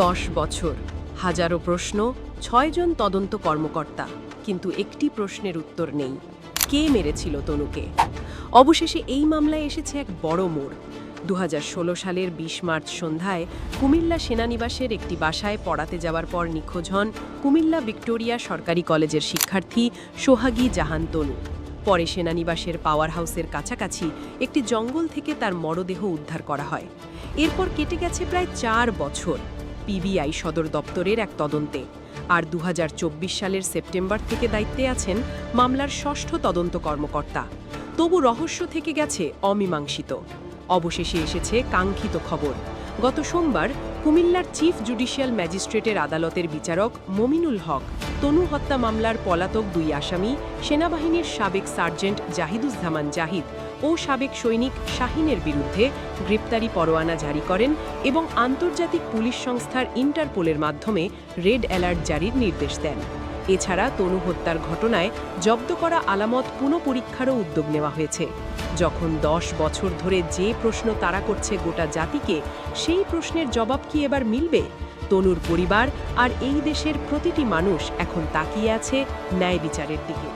10 বছর, হাজারো প্রশ্ন, 6 জন তদন্ত কর্মকর্তা, কিন্তু একটি প্রশ্নের উত্তর নেই। কে মেরেছিল তনুকে? অবশেষে এই মামলায় এসেছে এক বড় মোড়। 2016 সালের 20 মার্চ সন্ধ্যায় কুমিল্লা সেনানিবাসের একটি বাসায় পড়াতে যাওয়ার পর নিখোঁজ হন কুমিল্লা ভিক্টোরিয়া সরকারি কলেজের শিক্ষার্থী সোহাগী জাহান তনু। পরে সেনানিবাসের পাওয়ার হাউসের কাছাকাছি একটি জঙ্গল থেকে তার মরদেহ উদ্ধার করা হয়। এরপর কেটে গেছে প্রায় 4 বছর পিবিআই সদর দপ্তরের এক তদন্তে। আর 2024 সালের সেপ্টেম্বর থেকে দায়িত্বে আছেন মামলার 6ষ্ঠ তদন্ত কর্মকর্তা। তবু রহস্য থেকে গেছে অমীমাংসিত। অবশেষে এসেছে কাঙ্ক্ষিত খবর। গত সোমবার কুমিল্লার চিফ জুডিশিয়াল ম্যাজিস্ট্রেটের আদালতের বিচারক মমিনুল হক তনু হত্যা মামলার পলাতক 2 আসামি সেনাবাহিনীর সাবেক সার্জেন্ট জাহিদুজ্জামান জাহিদ ও সাবেক সৈনিক শাহিনের বিরুদ্ধে গ্রেপ্তারি পরোয়ানা জারি করেন এবং আন্তর্জাতিক পুলিশ সংস্থার ইন্টারপোলের মাধ্যমে রেড অ্যালার্ট জারির নির্দেশ দেন। এছাড়া তনু হত্যার ঘটনায় জব্দ করা আলামত পুনঃপরীক্ষারও উদ্যোগ নেওয়া হয়েছে। যখন 10 বছর ধরে যে প্রশ্ন তাড়া করছে গোটা জাতিকে, সেই প্রশ্নের জবাব কি এবার মিলবে? তনুর পরিবার আর এই দেশের প্রতিটি মানুষ এখন তাকিয়ে আছে ন্যায় বিচারের দিকে।